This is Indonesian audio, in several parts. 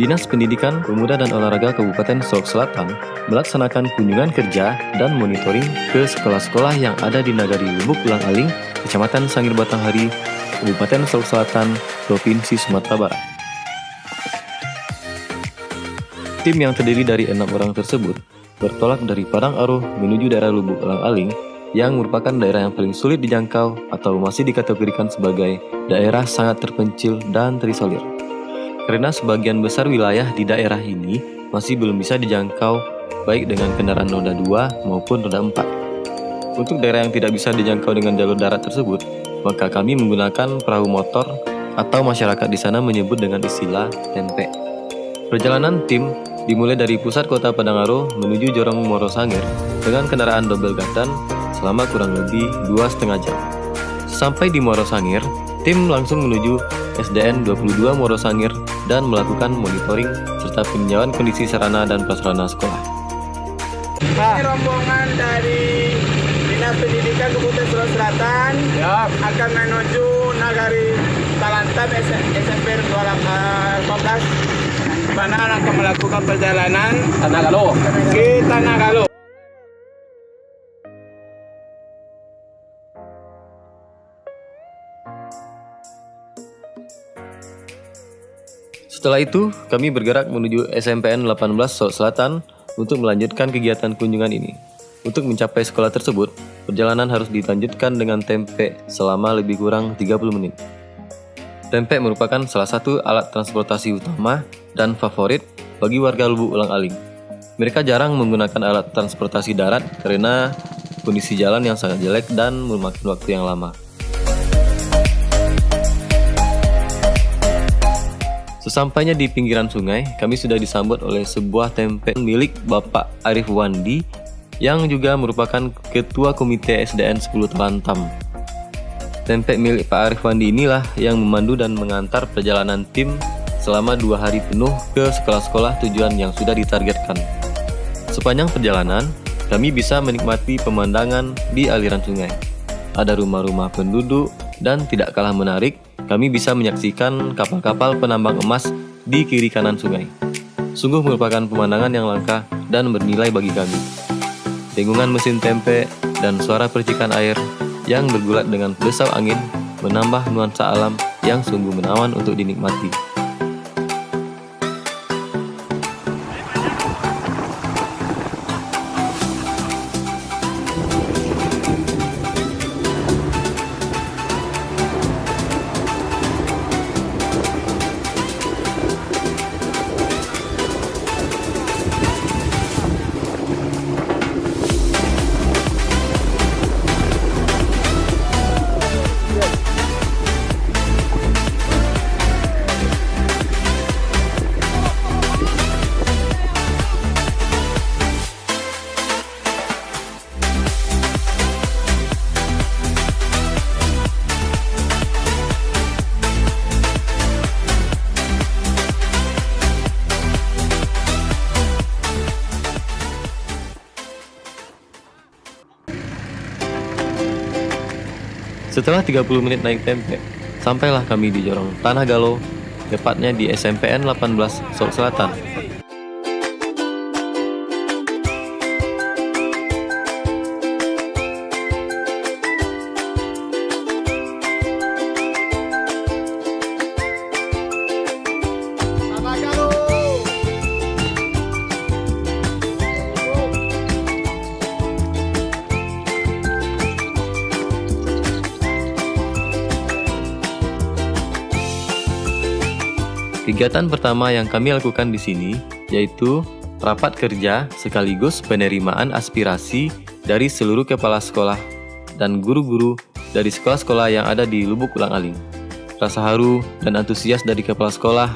Dinas Pendidikan, Pemuda dan Olahraga Kabupaten Solok Selatan melaksanakan kunjungan kerja dan monitoring ke sekolah-sekolah yang ada di Nagari Lubuk Ulang Aling, Kecamatan Sangir Batanghari, Kabupaten Solok Selatan, Provinsi Sumatera Barat. Tim yang terdiri dari 6 orang tersebut bertolak dari Padang Aro menuju daerah Lubuk Ulang Aling yang merupakan daerah yang paling sulit dijangkau atau masih dikategorikan sebagai daerah sangat terpencil dan terisolir. Karena sebagian besar wilayah di daerah ini masih belum bisa dijangkau baik dengan kendaraan roda 2 maupun roda 4. Untuk daerah yang tidak bisa dijangkau dengan jalur darat tersebut, maka kami menggunakan perahu motor atau masyarakat di sana menyebut dengan istilah tempe. Perjalanan tim dimulai dari pusat kota Padang Aro menuju Jorong Moro Sangir dengan kendaraan double gardan selama kurang lebih 2,5 jam. Sampai di Moro Sangir, tim langsung menuju SDN 22 Moro Sangir dan melakukan monitoring serta peninjauan kondisi sarana dan prasarana sekolah. Ini rombongan dari Dinas Pendidikan Kabupaten Solok Selatan akan menuju Nagari Talantam SMP 18, mana akan melakukan perjalanan ke Tanah Galo. Setelah itu, kami bergerak menuju SMPN 18 Solok Selatan untuk melanjutkan kegiatan kunjungan ini. Untuk mencapai sekolah tersebut, perjalanan harus dilanjutkan dengan tempe selama lebih kurang 30 menit. Tempe merupakan salah satu alat transportasi utama dan favorit bagi warga Lubuk Ulang Aling. Mereka jarang menggunakan alat transportasi darat karena kondisi jalan yang sangat jelek dan memakan waktu yang lama. Sesampainya di pinggiran sungai, kami sudah disambut oleh sebuah tempe milik Bapak Arif Wandi yang juga merupakan Ketua Komite SDN 10 Talantam. Tempe milik Pak Arif Wandi inilah yang memandu dan mengantar perjalanan tim selama 2 hari penuh ke sekolah-sekolah tujuan yang sudah ditargetkan. Sepanjang perjalanan, kami bisa menikmati pemandangan di aliran sungai. Ada rumah-rumah penduduk dan tidak kalah menarik, kami bisa menyaksikan kapal-kapal penambang emas di kiri kanan sungai. Sungguh merupakan pemandangan yang langka dan bernilai bagi kami. Dengungan mesin tempe dan suara percikan air yang bergulat dengan desau angin menambah nuansa alam yang sungguh menawan untuk dinikmati. Setelah 30 menit naik tempe, sampailah kami di Jorong Tanah Galo, tepatnya di SMPN 18 Solok Selatan. Kegiatan pertama yang kami lakukan di sini yaitu rapat kerja sekaligus penerimaan aspirasi dari seluruh kepala sekolah dan guru-guru dari sekolah-sekolah yang ada di Lubuk Ulang Aling. Rasa haru dan antusias dari kepala sekolah,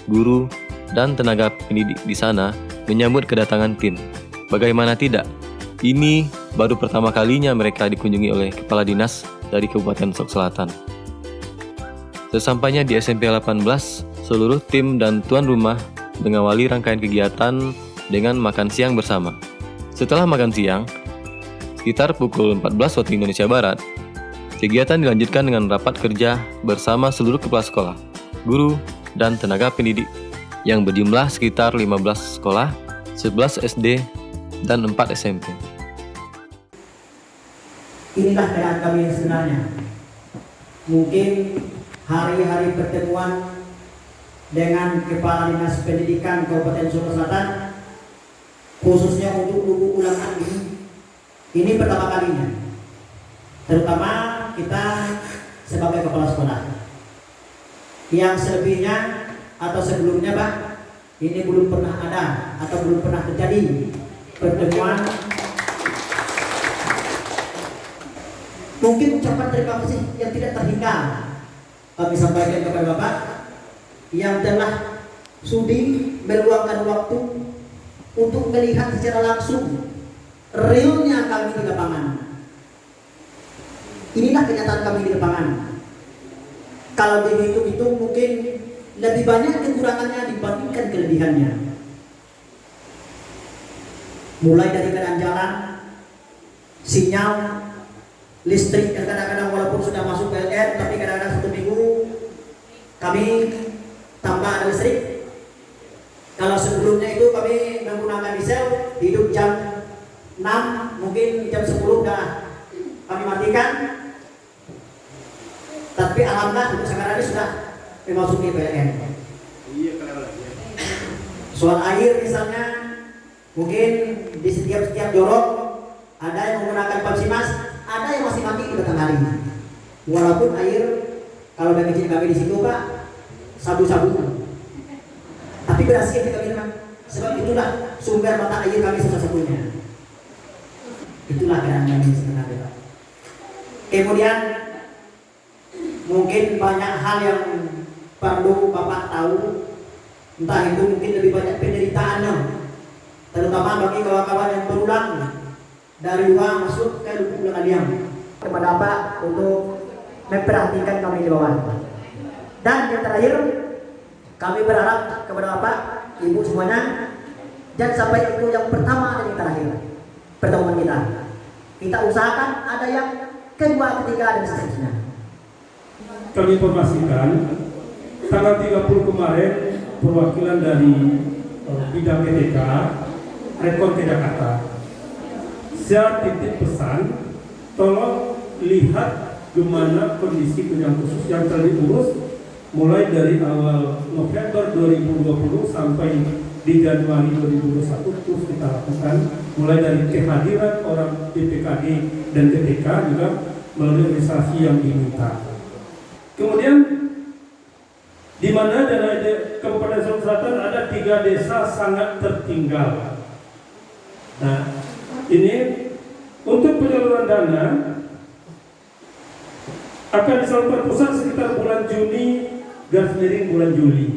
guru, dan tenaga pendidik di sana menyambut kedatangan tim. Bagaimana tidak? Ini baru pertama kalinya mereka dikunjungi oleh kepala dinas dari Kabupaten Solok Selatan. Sesampainya di SMP 18, seluruh tim dan tuan rumah mengawali rangkaian kegiatan dengan makan siang bersama. Setelah makan siang, sekitar pukul 14 waktu Indonesia Barat, kegiatan dilanjutkan dengan rapat kerja bersama seluruh kepala sekolah, guru, dan tenaga pendidik yang berjumlah sekitar 15 sekolah, 11 SD, dan 4 SMP. Inilah keadaan kami yang sebenarnya. Mungkin hari-hari pertemuan dengan Kepala Dinas Pendidikan Kabupaten Solo Selatan, khususnya untuk Lubuk Ulang Aling, ini pertama kalinya. Terutama kita sebagai kepala sekolah. Yang selebihnya atau sebelumnya Pak, ini belum pernah ada atau belum pernah terjadi pertemuan. Mungkin ucapan terima kasih yang tidak terhingga kami sampaikan kepada Bapak yang telah sudi meluangkan waktu untuk melihat secara langsung realnya kami di lapangan. Inilah kenyataan kami di lapangan. Kalau dihitung-hitung mungkin lebih banyak kekurangannya dibandingkan kelebihannya. Mulai dari keadaan jalan, sinyal, listrik yang kadang-kadang walaupun sudah masuk PLN, tapi kadang-kadang 1 minggu kami tambah ada listrik. Kalau sebelumnya itu kami menggunakan diesel, hidup jam 6, mungkin jam 10 sudah kami matikan. Tapi alhamdulillah untuk sekarang ini sudah memasuki PLN. Soal air misalnya, mungkin di setiap jorok ada yang menggunakan Papsimas, ada yang masih mati di tengah hari. Walaupun air kalau dari kecil kami di situ Pak, sabu-sabu. Tapi berhasil kita bilang, sebab itulah sumber mata air kami satu-satunya. Itulah keadaan kami sebenarnya. Kemudian mungkin banyak hal yang perlu Bapak tahu, entah itu mungkin lebih banyak penderitaannya, terutama bagi kawan-kawan yang berulang dari luar masuk ke Lubuk Ulang Aling, kepada Bapak untuk memperhatikan kami di bawah. Dan yang terakhir, kami berharap kepada Bapak, Ibu semuanya, jangan sampai itu yang pertama dan yang terakhir pertemuan kita. Kita usahakan ada yang kedua, ketiga, dan seterusnya. Kami informasikan tanggal 30 kemarin perwakilan dari bidang PTK Rekon ke Jakarta. Saya titip pesan, tolong lihat gimana kondisi kunjungan khusus yang telah diurus mulai dari awal November 2020 sampai di Januari 2021 terus kita lakukan, mulai dari kehadiran orang DPKD dan TTK juga melalui organisasi yang diminta. Kemudian di mana dari Kabupaten Solo Selatan ada 3 desa sangat tertinggal. Nah, ini untuk penyaluran dana akan disalurkan pusat sekitar bulan Juni garis miring bulan Juli.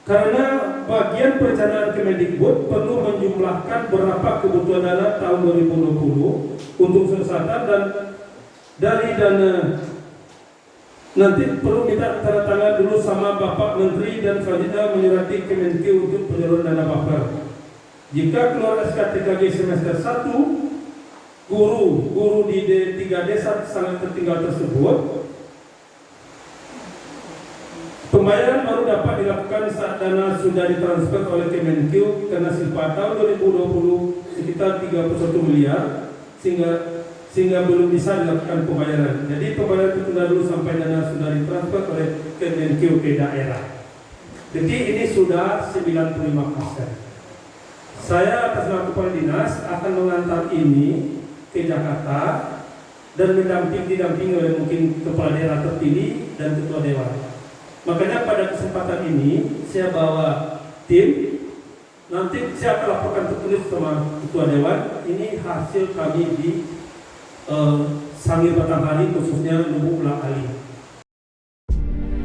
Karena bagian perencanaan Kemendikbud perlu menjumlahkan berapa kebutuhan dana tahun 2020 untuk Solo Selatan, dan dari dana nanti perlu minta tanda tangan dulu sama Bapak Menteri dan selanjutnya menyurati Kemenkeu untuk penyaluran dana buffer. Jika keluar SKTKG semester 1, guru di 3 desa sangat tertinggal tersebut, pembayaran baru dapat dilakukan saat dana sudah ditransfer oleh Kemenkeu karena silpa tahun 2020 sekitar 31 miliar sehingga belum bisa dilakukan pembayaran. Jadi pembayaran tertunda dulu sampai dana sudah ditransfer oleh Kemenkeu ke daerah. Jadi ini sudah 95%. Saya atas nama Kepala Dinas akan mengantar ini ke Jakarta dan didampingi oleh mungkin kepala daerah terpilih dan ketua dewan. Makanya pada kesempatan ini saya bawa tim. Nanti saya akan laporkan tertulis sama ketua dewan. Ini hasil kami di Sangir Batanghari, khususnya Lubuk Ulang Aling.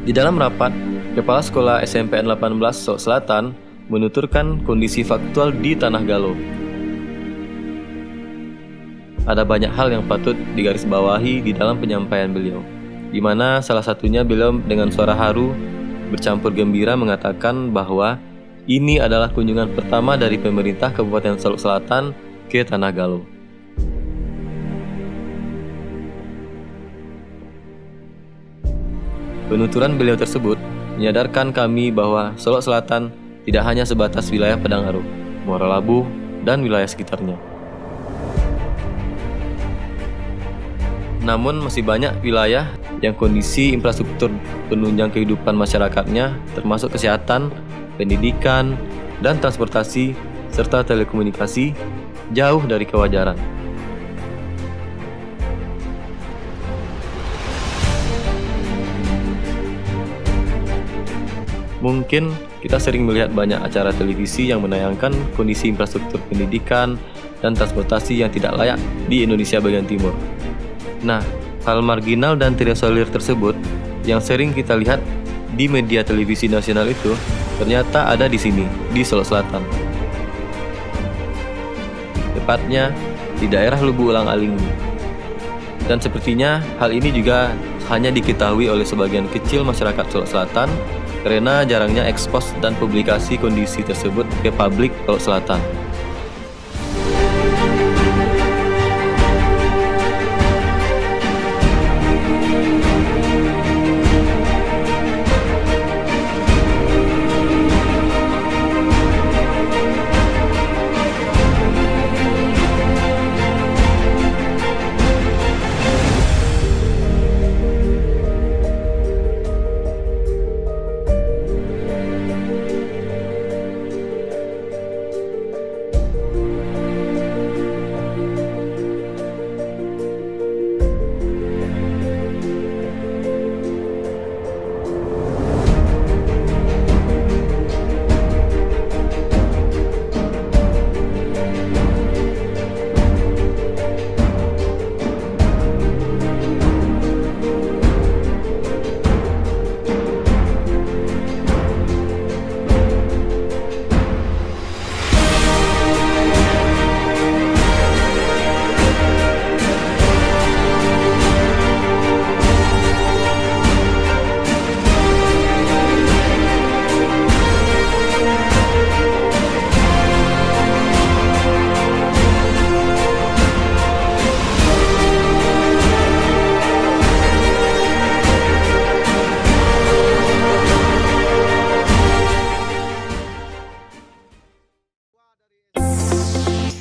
Di dalam rapat, Kepala Sekolah SMPN 18 Solo Selatan menuturkan kondisi faktual di Tanah Galo. Ada banyak hal yang patut digarisbawahi di dalam penyampaian beliau, di mana salah satunya beliau dengan suara haru bercampur gembira mengatakan bahwa ini adalah kunjungan pertama dari pemerintah Kabupaten Solo Selatan ke Tanah Galo. Penuturan beliau tersebut menyadarkan kami bahwa Solok Selatan tidak hanya sebatas wilayah Padang Aro, Muara Labu, dan wilayah sekitarnya. Namun masih banyak wilayah yang kondisi infrastruktur penunjang kehidupan masyarakatnya termasuk kesehatan, pendidikan, dan transportasi, serta telekomunikasi jauh dari kewajaran. Mungkin kita sering melihat banyak acara televisi yang menayangkan kondisi infrastruktur pendidikan dan transportasi yang tidak layak di Indonesia bagian timur. Nah, hal marginal dan terisolir tersebut yang sering kita lihat di media televisi nasional itu ternyata ada di sini, di Solok Selatan. Tepatnya di daerah Lubuk Ulang-Aling ini. Dan sepertinya hal ini juga hanya diketahui oleh sebagian kecil masyarakat Solok Selatan karena jarangnya ekspos dan publikasi kondisi tersebut ke publik Solok Selatan.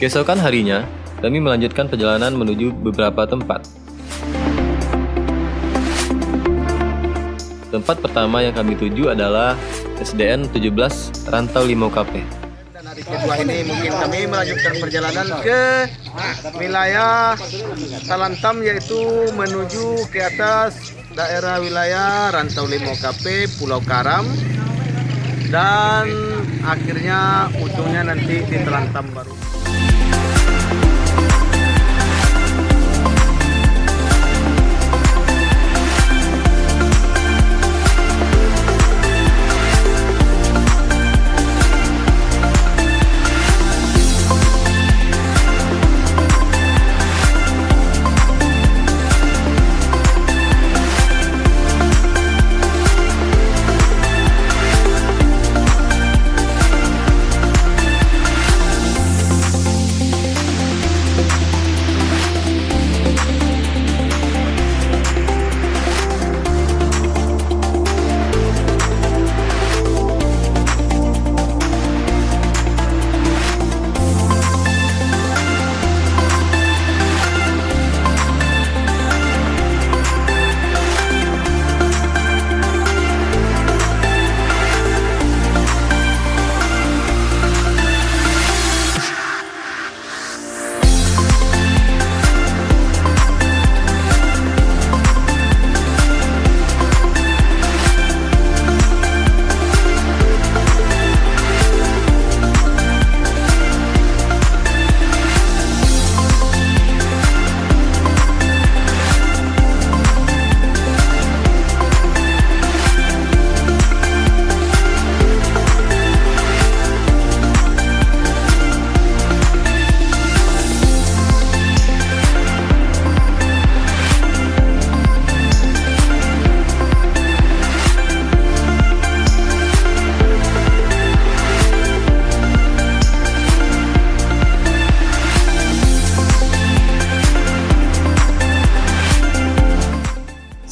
Keesokan harinya, kami melanjutkan perjalanan menuju beberapa tempat. Tempat pertama yang kami tuju adalah SDN 17 Rantau Limau Kape. Dan hari kedua ini mungkin kami melanjutkan perjalanan ke wilayah Talantam, yaitu menuju ke atas daerah wilayah Rantau Limau Kape, Pulau Karam, dan akhirnya ujungnya nanti di Talantam baru.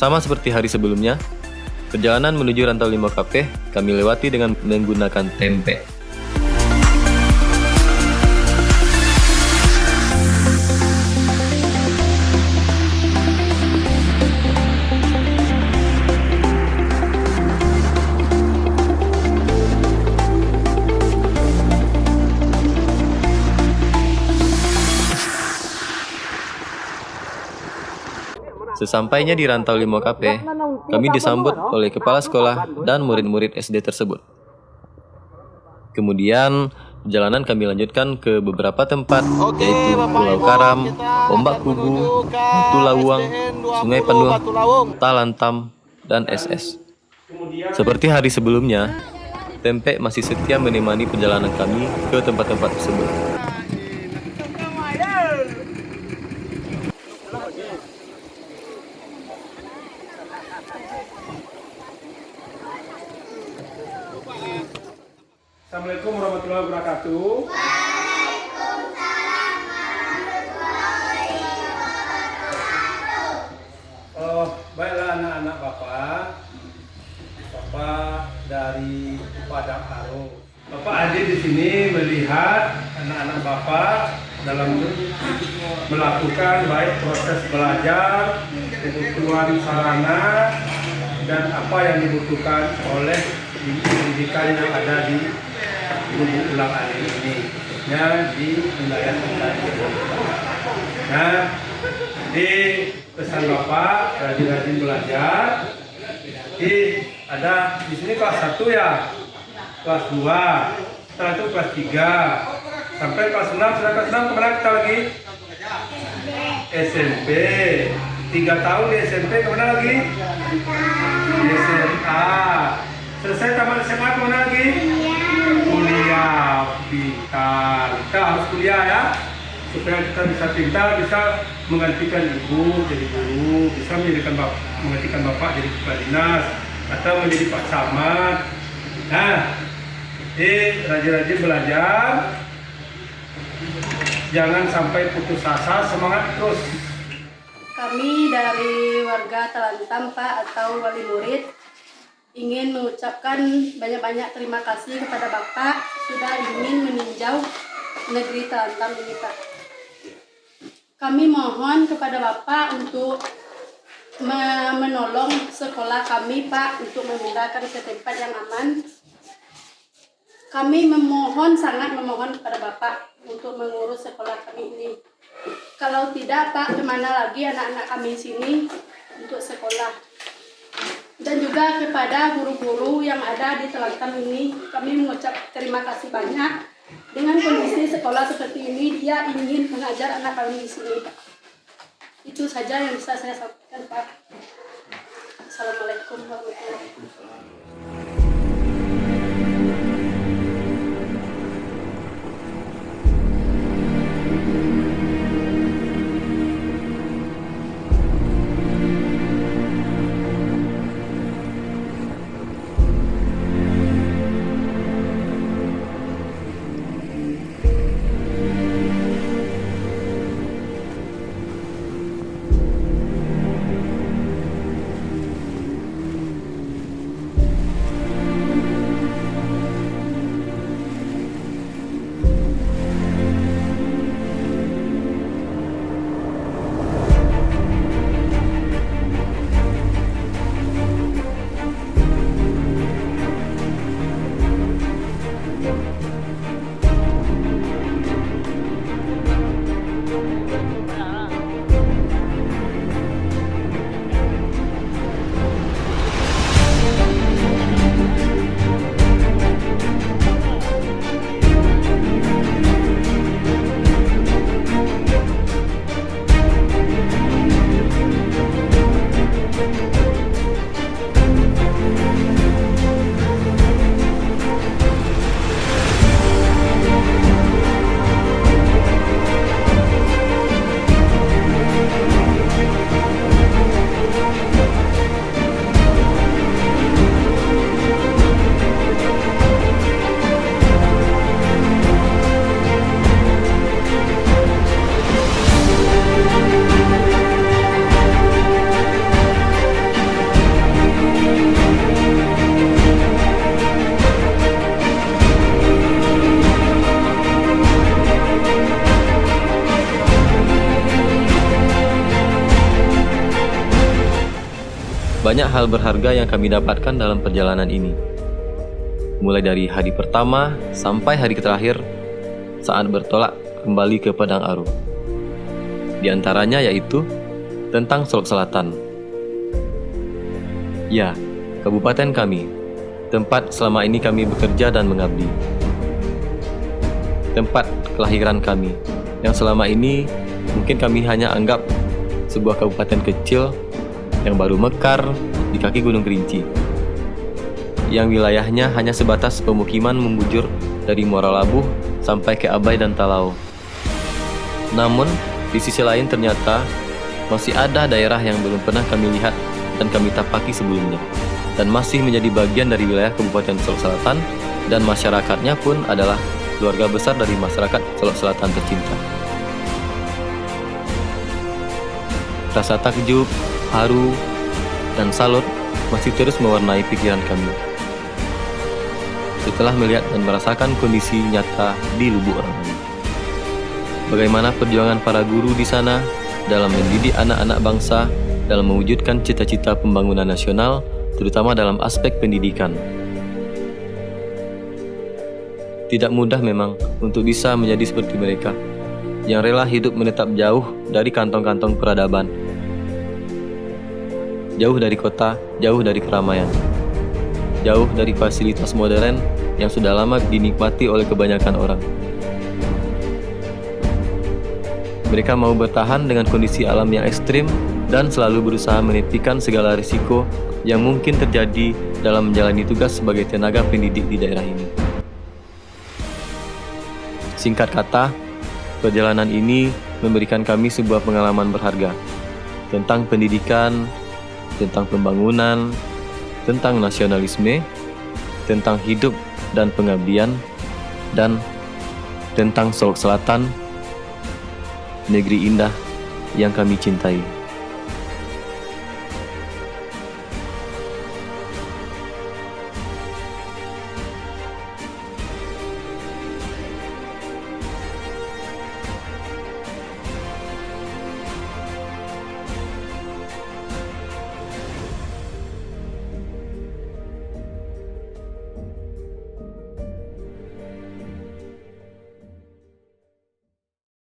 Sama seperti hari sebelumnya, Perjalanan menuju Rantau 5KP kami lewati dengan menggunakan tempe. Sesampainya di Rantau 5KP, kami disambut oleh kepala sekolah dan murid-murid SD tersebut. Kemudian, perjalanan kami lanjutkan ke beberapa tempat, yaitu Pulau Karam, Ombak Kubu, Batu Lawang, Sungai Penuh, Talantam, dan SS. Seperti hari sebelumnya, tempe masih setia menemani perjalanan kami ke tempat-tempat tersebut. Assalamualaikum warahmatullahi wabarakatuh. Oh, baiklah anak-anak Bapak dari Padang Aro. Bapak hadir di sini melihat anak-anak Bapak dalam melakukan baik proses belajar, kebutuhan sarana, dan apa yang dibutuhkan oleh pendidikan yang ada di Lubuk Ulang Alik ini, ya, di wilayah kita. Nah, di pesan Bapak rajin-rajin belajar. Ada di sini kelas 1 ya, kelas 2, setelah itu kelas 3, sampai kelas 6. Setelah kelas 6 kemana kita lagi? SMP. 3 tahun di SMP, kemana lagi? Di SMA. Selesai tamat SMA, kemana lagi? Kuliah. Pintar. Kita harus kuliah ya, supaya kita bisa pintar, bisa menggantikan ibu jadi guru, bisa menggantikan bapak jadi kepala dinas, atau menjadi Pak Camat. Nah, rajin-rajin belajar, jangan sampai putus asa, semangat terus. Kami dari warga Talantam, Pak, atau wali murid, ingin mengucapkan banyak-banyak terima kasih kepada Bapak sudah ingin meninjau negeri Talantam ini, Pak. Kami mohon kepada Bapak untuk menolong sekolah kami, Pak, untuk memindahkan ke tempat yang aman. Kami sangat memohon kepada Bapak untuk mengurus sekolah kami ini. Kalau tidak, Pak, kemana lagi anak-anak kami sini untuk sekolah? Dan juga kepada guru-guru yang ada di Talantam ini, kami mengucap terima kasih banyak. Dengan kondisi sekolah seperti ini, dia ingin mengajar anak kami di sini, Pak. Itu saja yang bisa saya sampaikan, Pak. Assalamualaikum warahmatullahi wabarakatuh. banyak hal berharga yang kami dapatkan dalam perjalanan ini. Mulai dari hari pertama sampai hari terakhir saat bertolak kembali ke Padang Aro. Di antaranya yaitu tentang Solok Selatan. Ya, kabupaten kami, tempat selama ini kami bekerja dan mengabdi. Tempat kelahiran kami, yang selama ini mungkin kami hanya anggap sebuah kabupaten kecil yang baru mekar di kaki Gunung Kerinci, yang wilayahnya hanya sebatas pemukiman membujur dari Muara Labuh sampai ke Abai dan Talau. Namun, di sisi lain ternyata masih ada daerah yang belum pernah kami lihat dan kami tapaki sebelumnya, dan masih menjadi bagian dari wilayah Kabupaten Solok Selatan, dan masyarakatnya pun adalah keluarga besar dari masyarakat Solok Selatan tercinta. Rasa takjub, haru, dan salut masih terus mewarnai pikiran kami setelah melihat dan merasakan kondisi nyata di Lubuk Rangai. Bagaimana perjuangan para guru di sana dalam mendidik anak-anak bangsa dalam mewujudkan cita-cita pembangunan nasional, terutama dalam aspek pendidikan. Tidak mudah memang untuk bisa menjadi seperti mereka, yang rela hidup menetap jauh dari kantong-kantong peradaban, jauh dari kota, jauh dari keramaian, jauh dari fasilitas modern yang sudah lama dinikmati oleh kebanyakan orang. Mereka mau bertahan dengan kondisi alam yang ekstrim dan selalu berusaha menepikan segala risiko yang mungkin terjadi dalam menjalani tugas sebagai tenaga pendidik di daerah ini. Singkat kata, perjalanan ini memberikan kami sebuah pengalaman berharga tentang pendidikan, tentang pembangunan, tentang nasionalisme, tentang hidup dan pengabdian, dan tentang Solok Selatan, negeri indah yang kami cintai.